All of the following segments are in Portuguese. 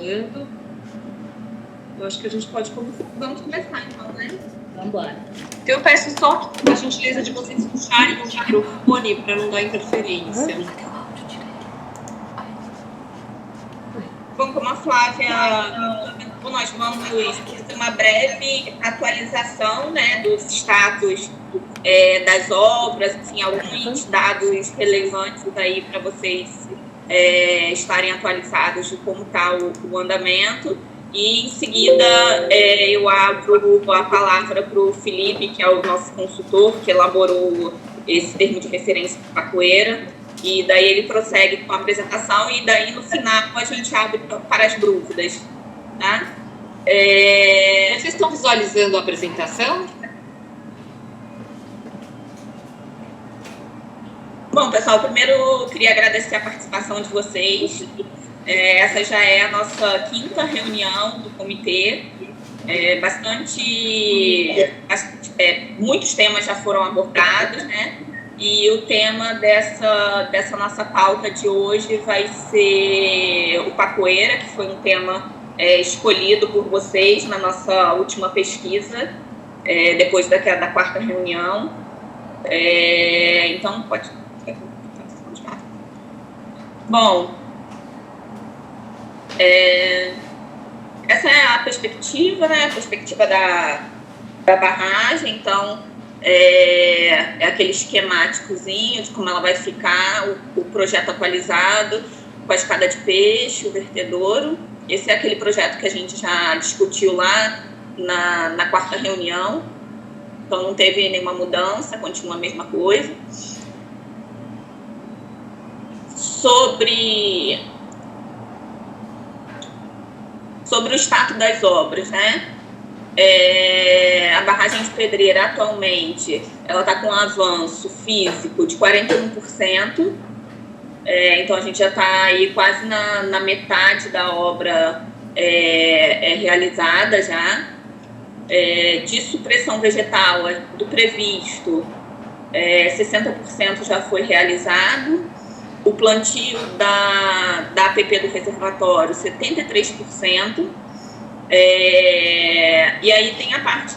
gravando. Eu acho que a gente pode começar. Vamos começar então, né? Vamos embora. Eu peço só a gentileza de vocês puxarem o microfone para não dar interferência. Bom, como a Flávia, nós vamos fazer uma breve atualização, né, dos status das obras, assim, alguns dados relevantes aí para vocês estarem atualizados de como está o andamento. E, em seguida, eu abro a palavra para o Felipe, que é o nosso consultor, que elaborou esse termo de referência para Capoeira, e daí ele prossegue com a apresentação, e daí, no final, a gente abre para as dúvidas, tá? Vocês estão visualizando a apresentação? Bom, pessoal, primeiro eu queria agradecer a participação de vocês. Essa já é a nossa 5ª reunião do comitê. Muitos temas já foram abordados, né? E o tema dessa nossa pauta de hoje vai ser o Capoeira, que foi um tema escolhido por vocês na nossa última pesquisa, depois da 4ª reunião. Então, pode... Bom, essa é a perspectiva, né? A perspectiva da barragem. Então, é aquele esquemáticozinho de como ela vai ficar, o projeto atualizado, com a escada de peixe, o vertedouro. Esse é aquele projeto que a gente já discutiu lá na 4ª reunião. Então, não teve nenhuma mudança, continua a mesma coisa. Sobre o status das obras, né? A barragem de Pedreira, atualmente, ela está com um avanço físico de 41%. Então, a gente já está aí quase na metade da obra realizada já. De supressão vegetal do previsto, 60% já foi realizado. O plantio da APP do reservatório, 73%. E aí tem a parte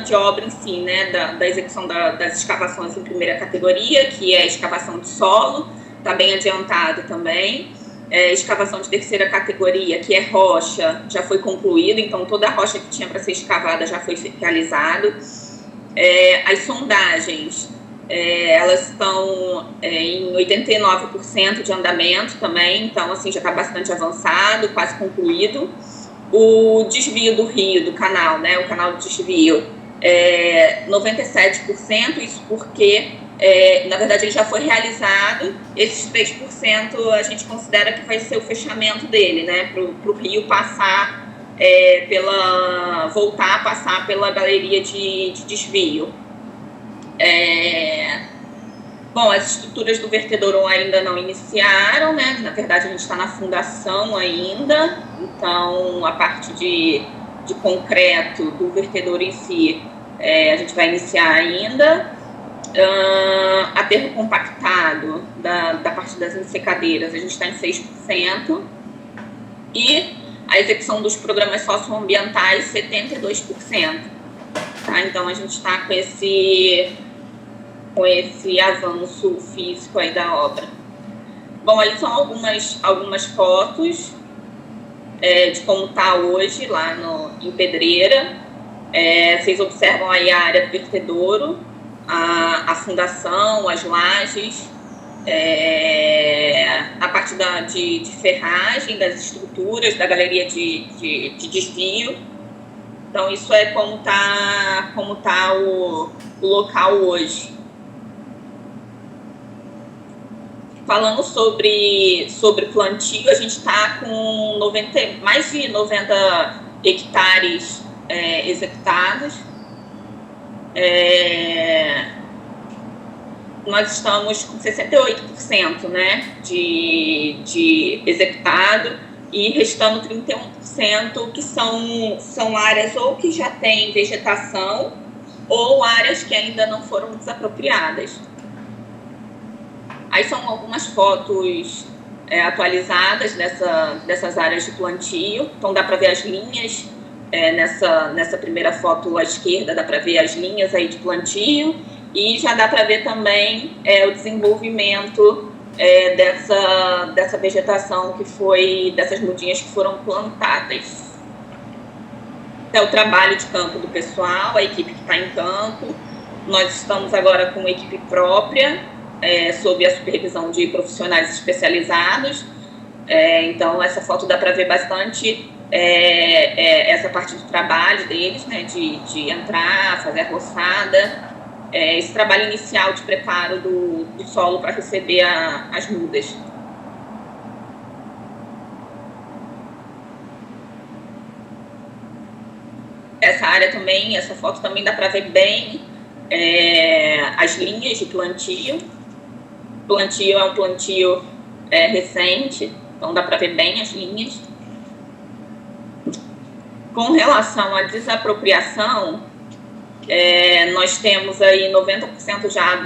de obra em si, né, da execução das escavações em primeira categoria, que é a escavação de solo, está bem adiantado também. Escavação de terceira categoria, que é rocha, já foi concluído, então toda a rocha que tinha para ser escavada já foi realizado. As sondagens, elas estão em 89% de andamento também, então assim, já está bastante avançado, quase concluído. O desvio do rio, do canal, né, o canal de desvio, 97%, isso porque, na verdade, ele já foi realizado. Esses 3% a gente considera que vai ser o fechamento dele, né, para o rio passar, voltar a passar pela galeria de desvio. Bom, as estruturas do vertedouro ainda não iniciaram, né? Na verdade, a gente está na fundação ainda, então a parte de concreto do vertedouro em si, a gente vai iniciar ainda. Aterro compactado da parte das ensecadeiras, a gente está em 6%. E a execução dos programas socioambientais, 72%. Tá? Então, a gente está com esse avanço físico aí da obra. Bom, ali são algumas fotos de como está hoje lá em Pedreira. Vocês observam aí a área do vertedouro, a fundação, as lajes, a parte de ferragem das estruturas, da galeria de desvio. Então, isso é como tá o local hoje. Falando sobre plantio, a gente está com mais de 90 hectares executados. Nós estamos com 68%, né, de executado, e restando 31% que são áreas ou que já têm vegetação ou áreas que ainda não foram desapropriadas. Aí são algumas fotos atualizadas dessas áreas de plantio. Então, dá para ver as linhas, nessa primeira foto à esquerda, dá para ver as linhas aí de plantio, e já dá para ver também o desenvolvimento dessa vegetação dessas mudinhas que foram plantadas. É o trabalho de campo do pessoal, a equipe que está em campo. Nós estamos agora com uma equipe própria, sob a supervisão de profissionais especializados. Então, essa foto dá para ver bastante essa parte do trabalho deles, né, de entrar, fazer a roçada, esse trabalho inicial de preparo do solo para receber as mudas. Essa foto também dá para ver bem as linhas de plantio. O plantio é um plantio recente, então dá para ver bem as linhas. Com relação à desapropriação, nós temos aí 90% já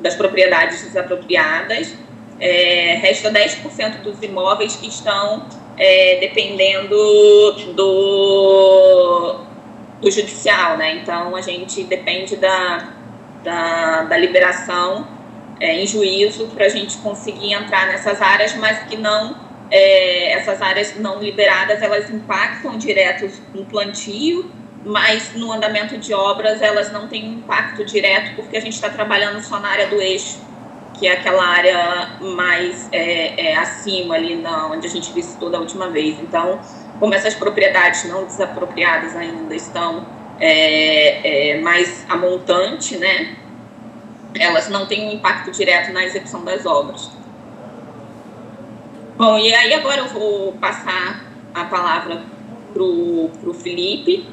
das propriedades desapropriadas, resta 10% dos imóveis que estão dependendo do judicial, né? Então, a gente depende da liberação em juízo para a gente conseguir entrar nessas áreas, mas que não... essas áreas não liberadas, elas impactam direto no plantio, mas no andamento de obras elas não têm impacto direto, porque a gente está trabalhando só na área do eixo, que é aquela área mais acima ali, onde a gente visitou da última vez. Então, como essas propriedades não desapropriadas ainda estão mais a montante, né, elas não têm um impacto direto na execução das obras. Bom, e aí agora eu vou passar a palavra para o Felipe.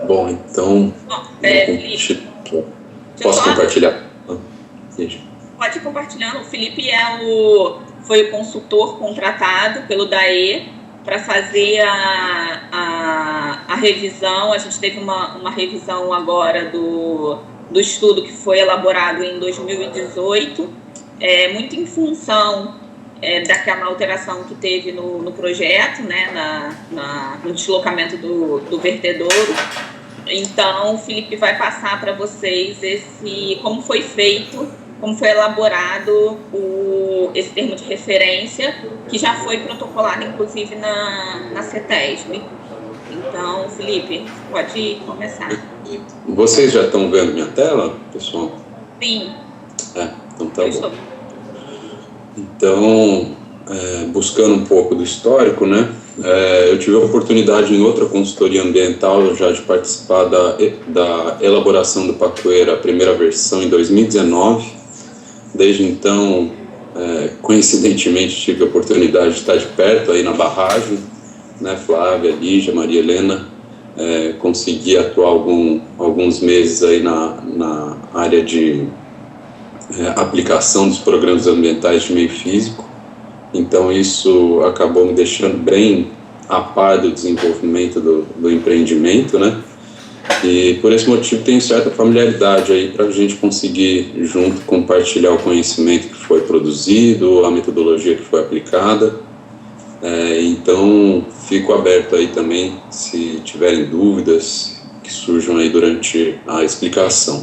Bom, então... Felipe, posso compartilhar? Pode ir compartilhando. O Felipe foi o consultor contratado pelo DAE para fazer a revisão. A gente teve uma revisão agora do estudo que foi elaborado em 2018, muito em função daquela alteração que teve no projeto, né, no deslocamento do vertedouro. Então, o Felipe vai passar para vocês como foi feito, como foi elaborado esse termo de referência, que já foi protocolado, inclusive, na CETESB. Então, Felipe, pode começar. Vocês já estão vendo minha tela, pessoal? Sim. Então tá bom. Então, buscando um pouco do histórico, né? Eu tive a oportunidade em outra consultoria ambiental já de participar da elaboração do Pacoeira, a primeira versão, em 2019. Desde então, coincidentemente, tive a oportunidade de estar de perto aí na barragem, né? Flávia, Lígia, Maria Helena, consegui atuar alguns meses aí na área de aplicação dos programas ambientais de meio físico. Então, isso acabou me deixando bem a par do desenvolvimento do empreendimento, né? E, por esse motivo, tenho certa familiaridade aí para a gente conseguir, junto, compartilhar o conhecimento que foi produzido, a metodologia que foi aplicada. Então, fico aberto aí também, se tiverem dúvidas que surjam aí durante a explicação.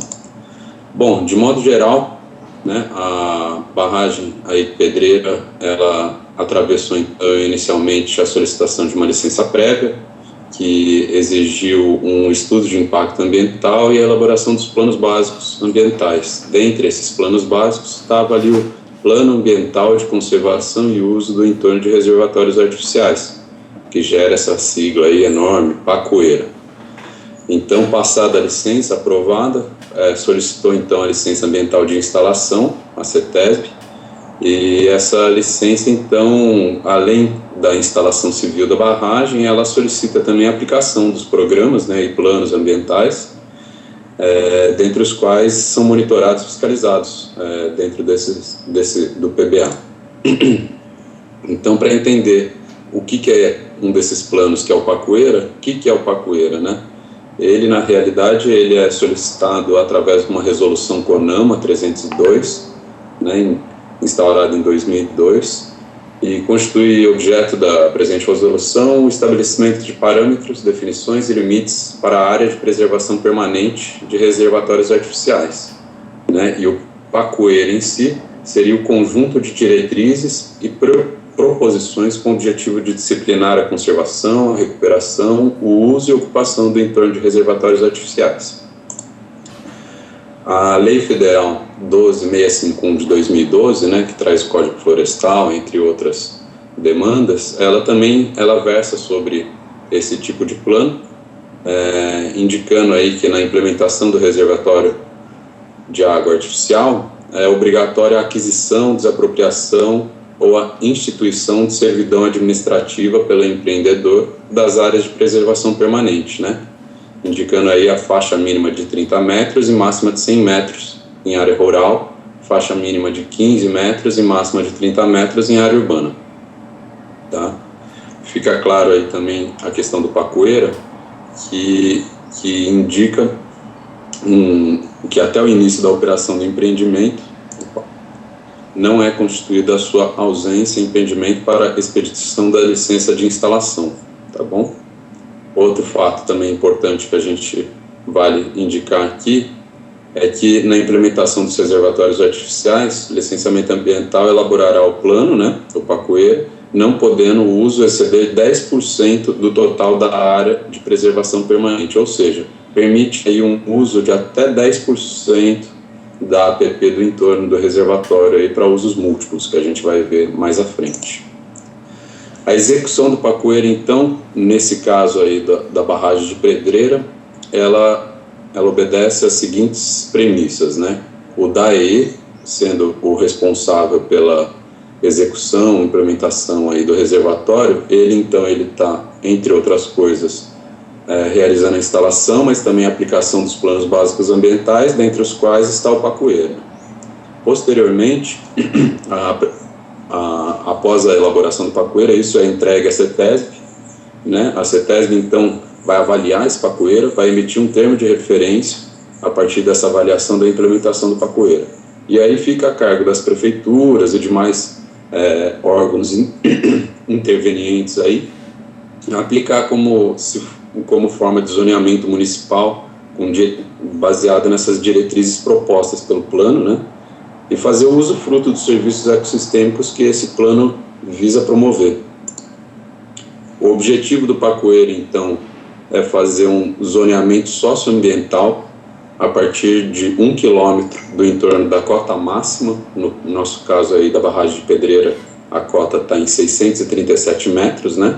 Bom, de modo geral, né, a barragem aí Pedreira, ela atravessou então, inicialmente a solicitação de uma licença prévia, que exigiu um estudo de impacto ambiental e a elaboração dos planos básicos ambientais. Dentre esses planos básicos estava ali o Plano Ambiental de Conservação e Uso do Entorno de Reservatórios Artificiais, que gera essa sigla aí enorme, Pacoeira. Então, passada a licença aprovada, solicitou então a licença ambiental de instalação, a CETESB, e essa licença, então, além da instalação civil da barragem, ela solicita também a aplicação dos programas, né, e planos ambientais, dentre os quais são monitorados e fiscalizados dentro do PBA. Então, para entender o que é um desses planos, que é o Pacoeira, o que é o Pacoeira, né? ele, na realidade, ele é solicitado através de uma resolução CONAMA 302, né, instaurada em 2002, e constitui objeto da presente resolução o estabelecimento de parâmetros, definições e limites para a área de preservação permanente de reservatórios artificiais, né, e o PACUERA em si seria o conjunto de diretrizes e proposições com o objetivo de disciplinar a conservação, a recuperação, o uso e ocupação do entorno de reservatórios artificiais. A Lei Federal 12.651 de 2012, né, que traz o Código Florestal, entre outras demandas, ela versa sobre esse tipo de plano, indicando aí que na implementação do reservatório de água artificial é obrigatória a aquisição, desapropriação ou a instituição de servidão administrativa pelo empreendedor das áreas de preservação permanente, né? Indicando aí a faixa mínima de 30 metros e máxima de 100 metros em área rural, faixa mínima de 15 metros e máxima de 30 metros em área urbana. Tá? Fica claro aí também a questão do PACUERA, que indica que até o início da operação do empreendimento não é constituída a sua ausência e impedimento para a expedição da licença de instalação, tá bom? Outro fato também importante que a gente vale indicar aqui é que na implementação dos reservatórios artificiais, o licenciamento ambiental elaborará o plano, né, o PACUERA, não podendo o uso exceder 10% do total da área de preservação permanente, ou seja, permite aí um uso de até 10% da APP do entorno do reservatório aí para usos múltiplos, que a gente vai ver mais à frente. A execução do PACUERA, então, nesse caso aí da barragem de Pedreira, ela obedece às seguintes premissas, né? O DAE, sendo o responsável pela execução, implementação aí do reservatório, ele está, entre outras coisas, realizando a instalação, mas também a aplicação dos planos básicos ambientais, dentre os quais está o PACUERA. Posteriormente, após a elaboração do PACUERA, isso é entregue à CETESB, né? A CETESB, então, vai avaliar esse PACUERA, vai emitir um termo de referência a partir dessa avaliação da implementação do PACUERA. E aí fica a cargo das prefeituras e demais órgãos intervenientes aí, aplicar como forma de zoneamento municipal, baseada nessas diretrizes propostas pelo plano, né? E fazer o usufruto dos serviços ecossistêmicos que esse plano visa promover. O objetivo do PACUERA, então, é fazer um zoneamento socioambiental a partir de 1 quilômetro do entorno da cota máxima. No nosso caso aí da barragem de Pedreira, a cota está em 637 metros, né?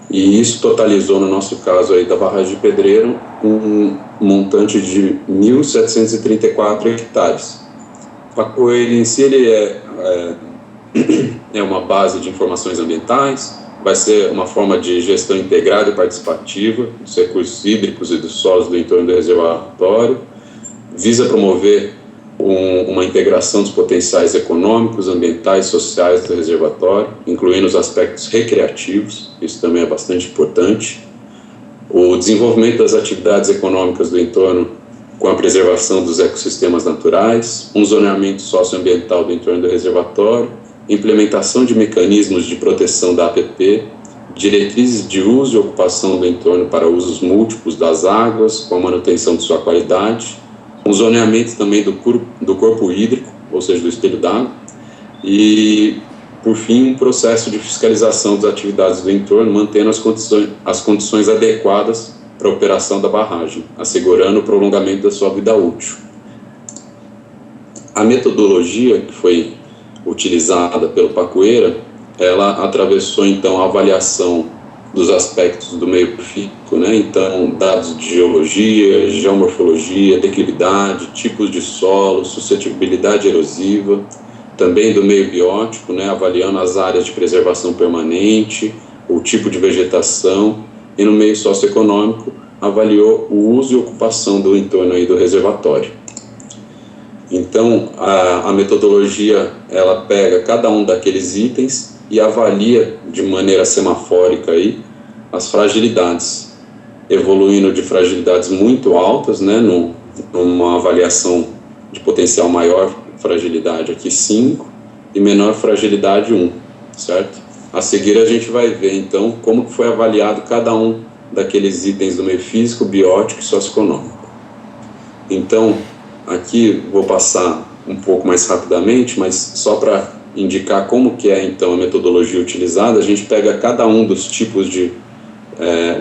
E isso totalizou, no nosso caso aí da barragem de Pedreira, um montante de 1.734 hectares. O PACUERA em si ele é uma base de informações ambientais, vai ser uma forma de gestão integrada e participativa dos recursos hídricos e dos solos do entorno do reservatório, visa promover uma integração dos potenciais econômicos, ambientais e sociais do reservatório, incluindo os aspectos recreativos, isso também é bastante importante, o desenvolvimento das atividades econômicas do entorno com a preservação dos ecossistemas naturais, um zoneamento socioambiental do entorno do reservatório, implementação de mecanismos de proteção da APP, diretrizes de uso e ocupação do entorno para usos múltiplos das águas, com a manutenção de sua qualidade, um zoneamento também do corpo hídrico, ou seja, do espelho d'água, e, por fim, um processo de fiscalização das atividades do entorno, mantendo as condições adequadas para a operação da barragem, assegurando o prolongamento da sua vida útil. A metodologia que foi utilizada pelo PACUERA, ela atravessou então a avaliação dos aspectos do meio físico, né? Então dados de geologia, geomorfologia, declividade, tipos de solo, suscetibilidade erosiva, também do meio biótico, né? Avaliando as áreas de preservação permanente, o tipo de vegetação, e no meio socioeconômico avaliou o uso e ocupação do entorno aí do reservatório. Então, a metodologia, ela pega cada um daqueles itens e avalia de maneira semafórica aí as fragilidades. evoluindo de fragilidades muito altas, né, numa avaliação de potencial maior fragilidade aqui 5 e menor fragilidade 1, certo? A seguir a gente vai ver então como foi avaliado cada um daqueles itens do meio físico, biótico e socioeconômico. Então, aqui vou passar um pouco mais rapidamente, mas só para indicar como que é então a metodologia utilizada, a gente pega cada um dos tipos de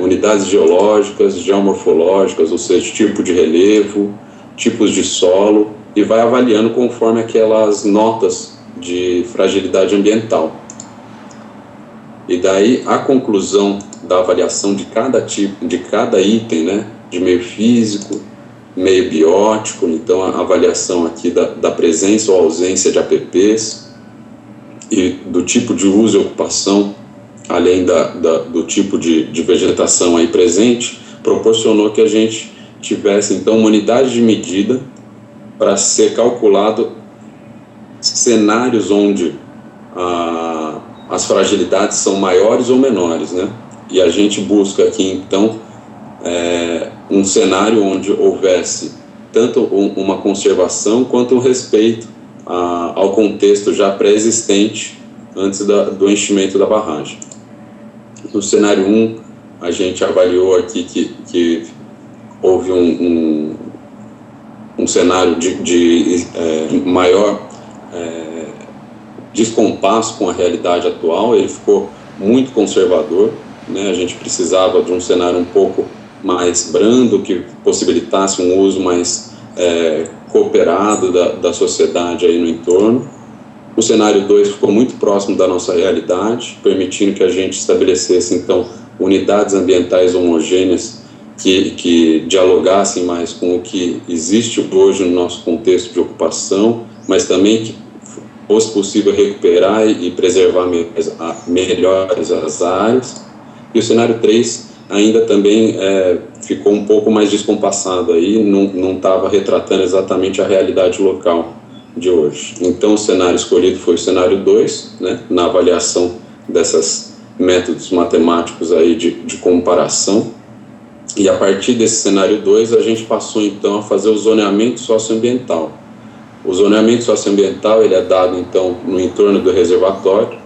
unidades geológicas, geomorfológicas, ou seja, tipo de relevo, tipos de solo, e vai avaliando conforme aquelas notas de fragilidade ambiental. E daí a conclusão da avaliação de cada tipo, de cada item, né, de meio físico, meio biótico, então a avaliação aqui da presença ou ausência de APPs e do tipo de uso e ocupação, além do tipo de vegetação aí presente, proporcionou que a gente tivesse então uma unidade de medida para ser calculado cenários onde as fragilidades são maiores ou menores, né? E a gente busca aqui então um cenário onde houvesse tanto uma conservação quanto um respeito ao contexto já pré-existente antes do enchimento da barragem. No cenário 1, a gente avaliou aqui que houve um cenário de maior descompasso com a realidade atual. Ele ficou muito conservador, né? A gente precisava de um cenário um pouco mais brando, que possibilitasse um uso mais cooperado da sociedade aí no entorno. O cenário 2 ficou muito próximo da nossa realidade, permitindo que a gente estabelecesse, então, unidades ambientais homogêneas que dialogassem mais com o que existe hoje no nosso contexto de ocupação, mas também que fosse possível recuperar e preservar melhores as áreas. E o cenário 3 ainda também ficou um pouco mais descompassado aí, não estava retratando exatamente a realidade local de hoje. Então o cenário escolhido foi o cenário 2, né, na avaliação desses métodos matemáticos aí de comparação, e a partir desse cenário 2 a gente passou então a fazer o zoneamento socioambiental. O zoneamento socioambiental ele é dado então no entorno do reservatório,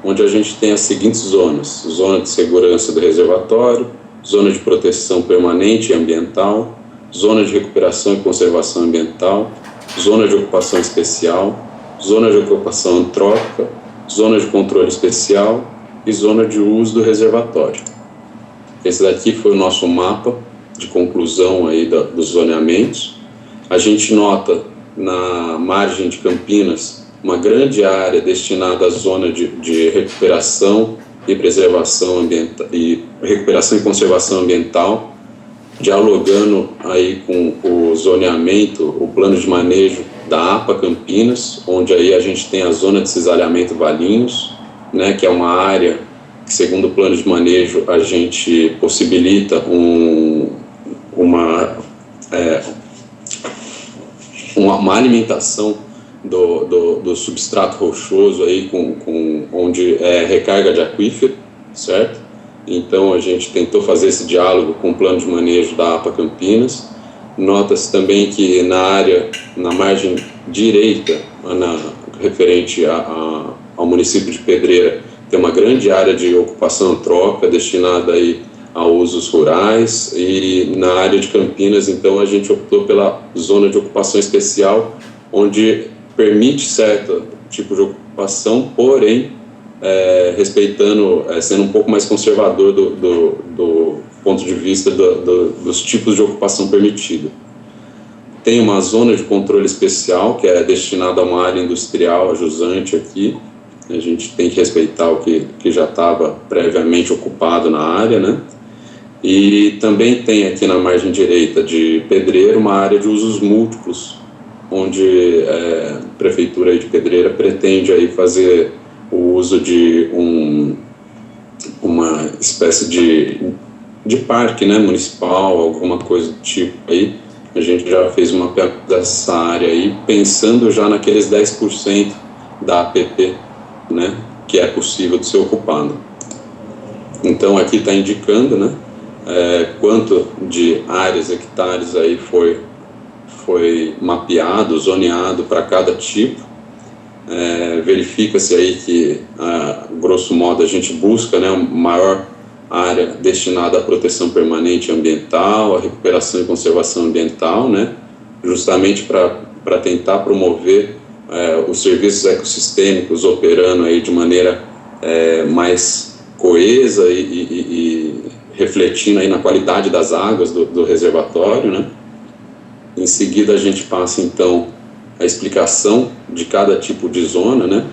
onde a gente tem as seguintes zonas: zona de segurança do reservatório, zona de proteção permanente e ambiental, zona de recuperação e conservação ambiental, zona de ocupação especial, zona de ocupação antrópica, zona de controle especial e zona de uso do reservatório. Esse daqui foi o nosso mapa de conclusão aí dos zoneamentos. A gente nota na margem de Campinas uma grande área destinada à zona de recuperação e preservação ambiental, e recuperação e conservação ambiental, dialogando aí com o zoneamento, o plano de manejo da APA Campinas, onde aí a gente tem a zona de cisalhamento Valinhos, né, que é uma área que, segundo o plano de manejo, a gente possibilita uma alimentação do substrato rochoso aí onde é recarga de aquífero, certo? Então a gente tentou fazer esse diálogo com o plano de manejo da APA Campinas. Nota-se também que na margem direita, referente ao município de Pedreira, tem uma grande área de ocupação antrópica destinada aí a usos rurais, e na área de Campinas, então, a gente optou pela zona de ocupação especial, onde permite certo tipo de ocupação, porém, respeitando, sendo um pouco mais conservador do ponto de vista dos tipos de ocupação permitida. Tem uma zona de controle especial, que é destinada a uma área industrial, a jusante aqui. A gente tem que respeitar o que já estava previamente ocupado na área, né? E também tem aqui na margem direita de Pedreira uma área de usos múltiplos, onde a Prefeitura de Pedreira pretende aí fazer o uso de uma espécie de parque, né, municipal, alguma coisa do tipo aí. A gente já fez uma mapeamento dessa área aí, pensando já naqueles 10% da APP, né, que é possível de ser ocupado. Então aqui está indicando, né, quanto de áreas, hectares aí foi mapeado, zoneado para cada tipo. Verifica-se aí que, grosso modo, a gente busca, né, uma maior área destinada à proteção permanente ambiental, à recuperação e conservação ambiental, né, justamente para tentar promover os serviços ecossistêmicos operando aí de maneira mais coesa e refletindo aí na qualidade das águas do reservatório, né. Em seguida a gente passa então a explicação de cada tipo de zona, né.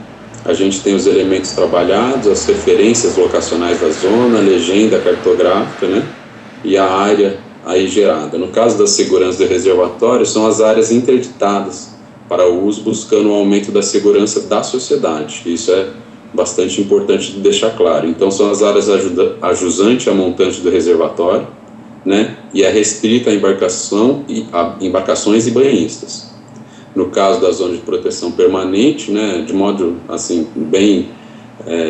A gente tem os elementos trabalhados, as referências locacionais da zona, a legenda cartográfica, né, e a área aí gerada. No caso da segurança do reservatório, são as áreas interditadas para uso, buscando o aumento da segurança da sociedade. Isso é bastante importante de deixar claro. Então, são as áreas ajusante a montante do reservatório, né, e é restrita a embarcações e banhistas. No caso da zona de proteção permanente, né, de modo assim bem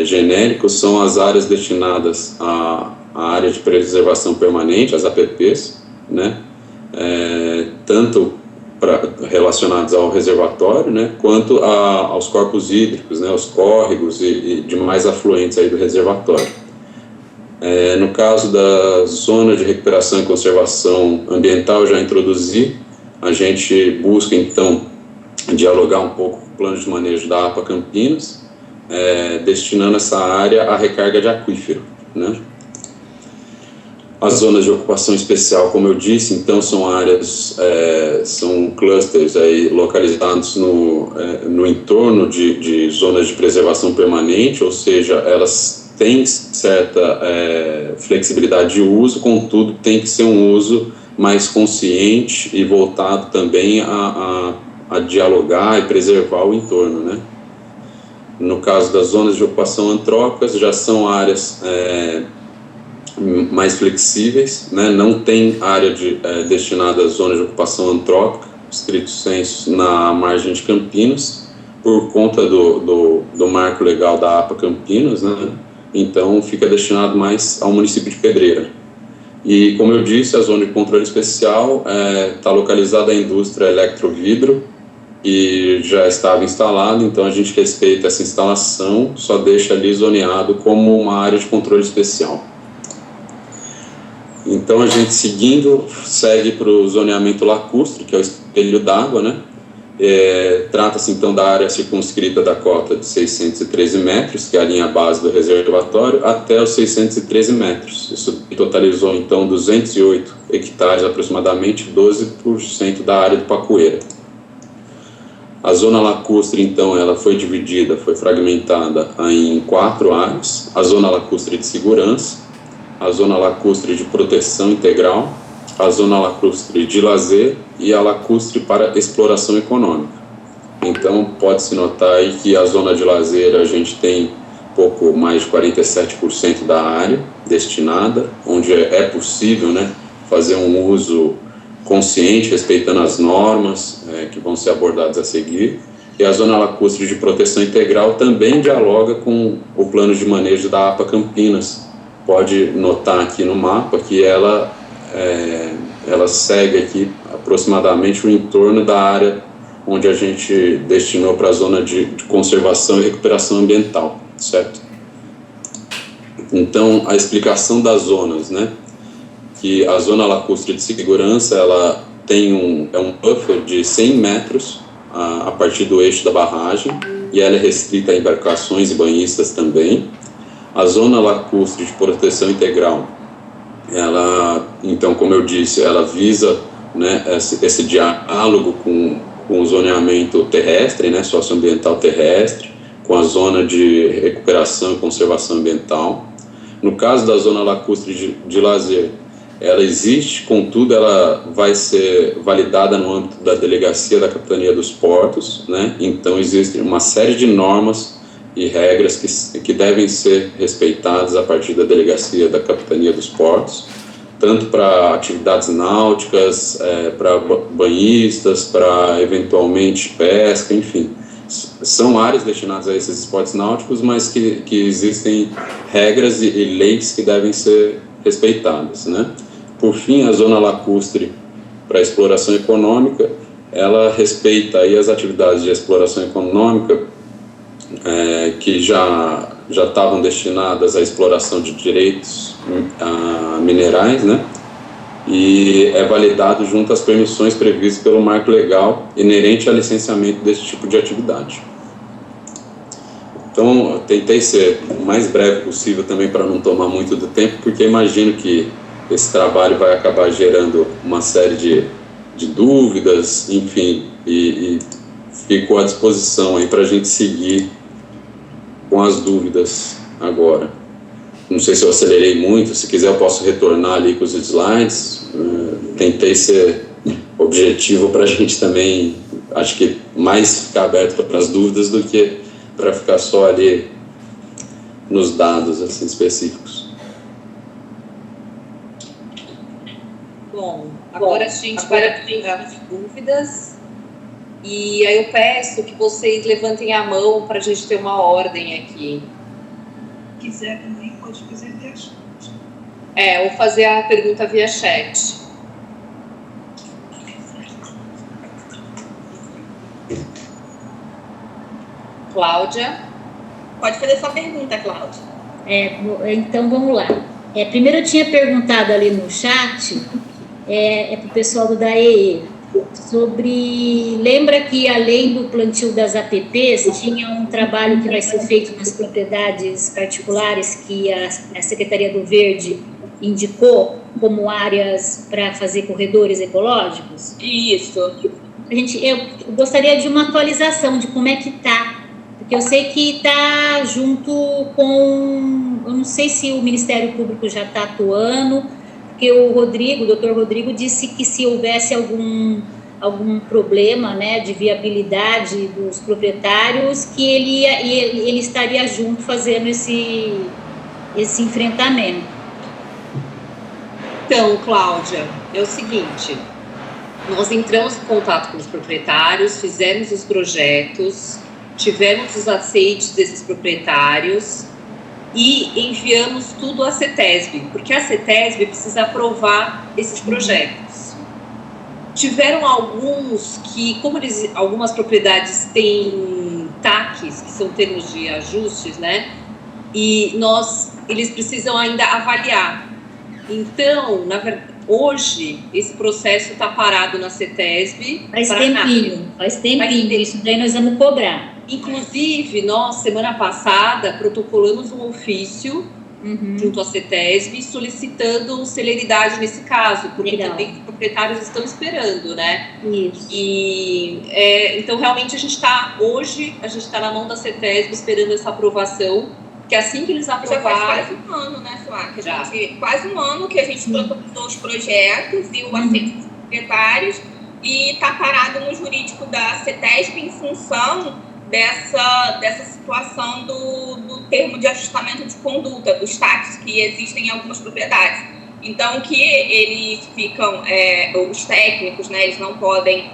genérico, são as áreas destinadas à área de preservação permanente, as APPs, né, tanto relacionados ao reservatório, né, quanto aos corpos hídricos, né, os córregos e demais afluentes aí do reservatório. No caso da zona de recuperação e conservação ambiental, já introduzi, a gente busca então dialogar um pouco com o plano de manejo da APA Campinas, destinando essa área à recarga de aquífero, né. As zonas de ocupação especial, como eu disse, então são áreas, são clusters aí localizados no entorno de zonas de preservação permanente, ou seja, elas têm certa flexibilidade de uso, contudo tem que ser um uso mais consciente e voltado também a dialogar e preservar o entorno, né? No caso das zonas de ocupação antrópicas, já são áreas mais flexíveis, né? Não tem área destinada às zonas de ocupação antrópica, estrito sensu, na margem de Campinas, por conta do marco legal da APA Campinas, né? Então fica destinado mais ao município de Pedreira. E como eu disse, a zona de controle especial está localizada a indústria Eletrovidro, e já estava instalado, então a gente respeita essa instalação, só deixa ali zoneado como uma área de controle especial. Então a gente segue para o zoneamento lacustre, que é o espelho d'água, né? Trata-se então da área circunscrita da cota de 613 metros, que é a linha base do reservatório, até os 613 metros. Isso totalizou então 208 hectares, aproximadamente 12% da área do Pacoeira. A zona lacustre, então, ela foi fragmentada em 4 áreas: a zona lacustre de segurança, a zona lacustre de proteção integral, a zona lacustre de lazer e a lacustre para exploração econômica. Então, pode-se notar aí que a zona de lazer a gente tem pouco mais de 47% da área destinada, onde é possível, né, fazer um uso consciente, respeitando as normas que vão ser abordadas a seguir. E a zona lacustre de proteção integral também dialoga com o plano de manejo da APA Campinas. Pode notar aqui no mapa que ela segue aqui aproximadamente o entorno da área onde a gente destinou para a zona de conservação e recuperação ambiental, certo? Então, a explicação das zonas, né? Que a zona lacustre de segurança, ela tem um buffer de 100 metros a partir do eixo da barragem, e ela é restrita a embarcações e banhistas também. A zona lacustre de proteção integral, ela, então, como eu disse, ela visa, né, esse diálogo com o zoneamento terrestre, né, socioambiental terrestre, com a zona de recuperação e conservação ambiental. No caso da zona lacustre de lazer, ela existe, contudo, ela vai ser validada no âmbito da Delegacia da Capitania dos Portos, né? Então, existe uma série de normas e regras que devem ser respeitadas a partir da Delegacia da Capitania dos Portos, tanto para atividades náuticas, para banhistas, para, eventualmente, pesca, enfim. São áreas destinadas a esses esportes náuticos, mas que existem regras e leis que devem ser respeitadas, né? Por fim, a zona lacustre para exploração econômica, ela respeita aí as atividades de exploração econômica que já estavam destinadas à exploração de direitos minerais, né? E é validado junto às permissões previstas pelo marco legal inerente ao licenciamento desse tipo de atividade. Então, eu tentei ser o mais breve possível também para não tomar muito do tempo, porque imagino que esse trabalho vai acabar gerando uma série de dúvidas, enfim, e fico à disposição aí para a gente seguir com as dúvidas agora. Não sei se eu acelerei muito, se quiser eu posso retornar ali com os slides. Tentei ser objetivo para a gente também, acho que mais ficar aberto para as dúvidas do que para ficar só ali nos dados assim, específicos. Bom, agora a gente vai abrir as dúvidas e aí eu peço que vocês levantem a mão para a gente ter uma ordem aqui. Se quiser também, pode fazer via chat. Ou fazer a pergunta via chat. Cláudia? Pode fazer sua pergunta, Cláudia. Então, vamos lá. Primeiro eu tinha perguntado ali no chat, para o pessoal do DAEE, lembra que além do plantio das APPs, tinha um trabalho que vai ser feito nas propriedades particulares que a Secretaria do Verde indicou como áreas para fazer corredores ecológicos? Isso. Eu gostaria de uma atualização de como é que está, porque eu sei que está junto com, eu não sei se o Ministério Público já está atuando, porque o Dr. Rodrigo disse que se houvesse algum problema, né, de viabilidade dos proprietários, que ele estaria junto fazendo esse enfrentamento. Então, Cláudia, é o seguinte, nós entramos em contato com os proprietários, fizemos os projetos, tivemos os aceites desses proprietários e enviamos tudo à CETESB, porque a CETESB precisa aprovar esses projetos. Tiveram alguns que, algumas propriedades têm TACs, que são termos de ajustes, né? E eles precisam ainda avaliar. Então, na verdade, hoje, esse processo está parado na CETESB. Faz tempinho, isso daí nós vamos cobrar. Inclusive, nós, semana passada, protocolamos um ofício junto à CETESB solicitando celeridade nesse caso, porque também os proprietários estão esperando, né? Isso. E, então, realmente, a gente está na mão da CETESB esperando essa aprovação, que assim que eles aprovarem... Já faz quase um ano, né, Suá? Quase um ano que a gente protocolou os projetos e o aceite dos proprietários e está parado no jurídico da CETESB em função dessa situação do termo de ajustamento de conduta, dos TACs que existem em algumas propriedades. Então, que eles ficam, os técnicos, né, eles não podem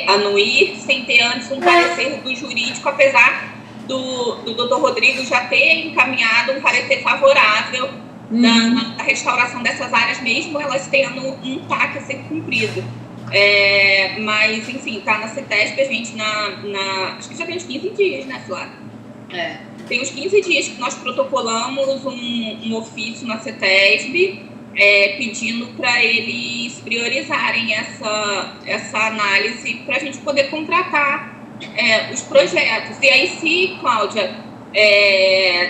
anuir sem ter antes um parecer do jurídico, apesar do Dr. Rodrigo já ter encaminhado um parecer favorável na restauração dessas áreas, mesmo elas tendo um TAC a ser cumprido. Mas, enfim, tá na CETESB, a gente acho que já tem uns 15 dias, né, Flávia? Tem uns 15 dias que nós protocolamos um ofício na CETESB pedindo para eles priorizarem essa análise para a gente poder contratar os projetos. E aí, se, Cláudia,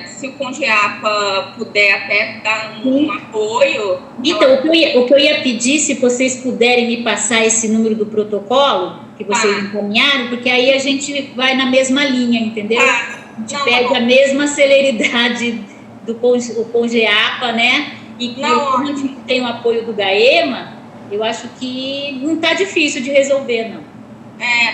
se o Congeapa puder até dar um apoio... Então, o que eu ia pedir, se vocês puderem me passar esse número do protocolo que vocês encaminharam, porque aí a gente vai na mesma linha, entendeu? A gente pede a mesma celeridade do Congeapa, né? E como a gente tem o apoio do GAEMA, eu acho que não está difícil de resolver, não.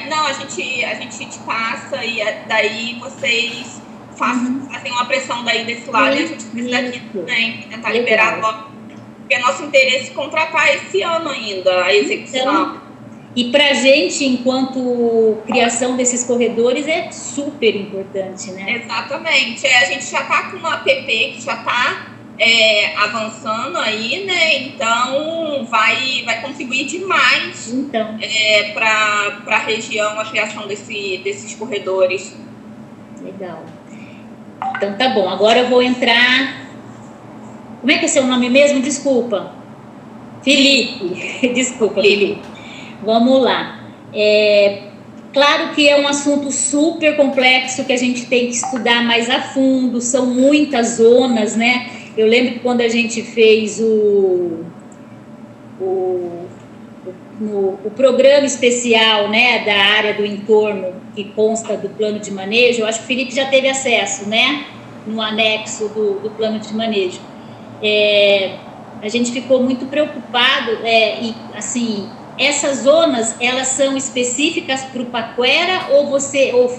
Não, a gente te passa e daí vocês fazem uma pressão daí desse lado e a gente precisa aqui também tentar liberar logo, porque é nosso interesse contratar esse ano ainda a execução. Então, e para a gente, enquanto criação desses corredores, é super importante, né? Exatamente. A gente já está com uma app que já está avançando aí, né? Então vai contribuir demais Então, para a região a criação desses corredores. legal. Então tá bom, agora eu vou entrar. Como é que é seu nome mesmo? Desculpa. Felipe. Desculpa, Felipe. Vamos lá. Claro que é um assunto super complexo que a gente tem que estudar mais a fundo, são muitas zonas, né? Eu lembro que quando a gente fez o programa especial, né, da área do entorno, que consta do plano de manejo, eu acho que o Felipe já teve acesso, né, no anexo do plano de manejo. A gente ficou muito preocupado, e assim, essas zonas, elas são específicas para o Paquera ou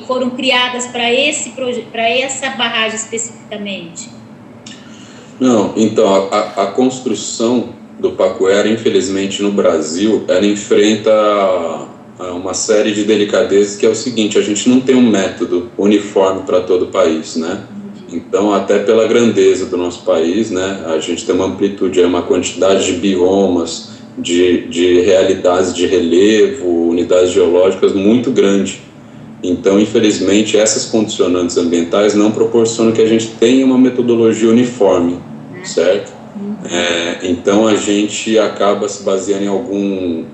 foram criadas para essa barragem especificamente? Não, então, a construção do Paquera, infelizmente, no Brasil, ela enfrenta uma série de delicadezas, que é o seguinte: a gente não tem um método uniforme para todo o país, né? Então, até pela grandeza do nosso país, né, a gente tem uma amplitude, uma quantidade de biomas, de realidades de relevo, unidades geológicas muito grande. Então, infelizmente, essas condicionantes ambientais não proporcionam que a gente tenha uma metodologia uniforme, certo? Então, a gente acaba se baseando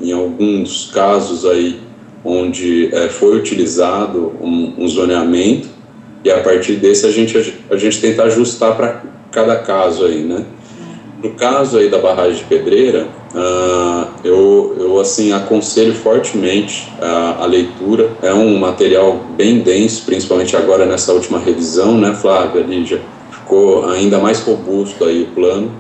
em alguns casos aí onde foi utilizado um zoneamento, e a partir desse a gente tenta ajustar para cada caso aí, né? No caso aí da barragem de Pedreira, eu assim, aconselho fortemente a leitura. É um material bem denso, principalmente agora nessa última revisão, né, Flávia, Lígia? Ficou ainda mais robusto aí o plano,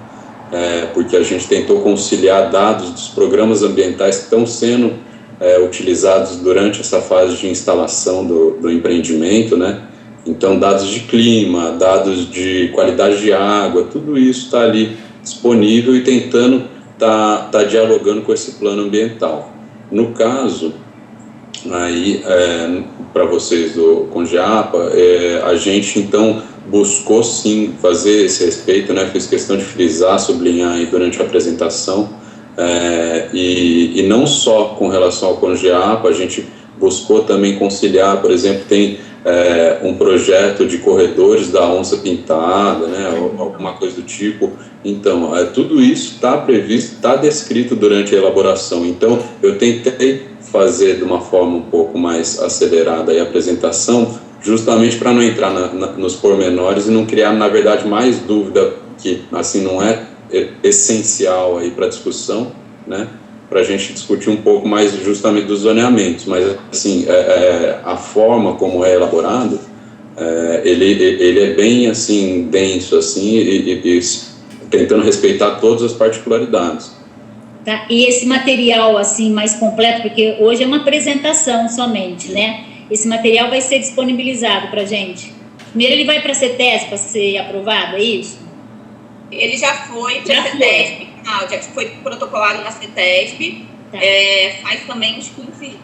porque a gente tentou conciliar dados dos programas ambientais que estão sendo utilizados durante essa fase de instalação do empreendimento, né? Então, dados de clima, dados de qualidade de água, tudo isso está ali disponível e tentando tá dialogando com esse plano ambiental. No caso, aí, para vocês do Congeapa, a gente, então, buscou, sim, fazer esse respeito, né? Fiz questão de frisar, sublinhar aí durante a apresentação, e não só com relação ao Congeapa, a gente buscou também conciliar, por exemplo, tem um projeto de corredores da onça pintada, né, ou alguma coisa do tipo. Então, tudo isso está previsto, está descrito durante a elaboração. Então, eu tentei fazer de uma forma um pouco mais acelerada a apresentação, justamente para não entrar nos pormenores e não criar, na verdade, mais dúvida, que assim não é essencial aí para a discussão, né? Para a gente discutir um pouco mais justamente dos zoneamentos, mas assim, a forma como é elaborado, ele é bem assim, denso assim, e tentando respeitar todas as particularidades. Tá? E esse material assim mais completo, porque hoje é uma apresentação somente, né? Esse material vai ser disponibilizado para a gente. Primeiro ele vai para a CETESB para ser aprovado, é isso? Ele já foi para a CETESB, já foi protocolado na CETESB, faz também uns 15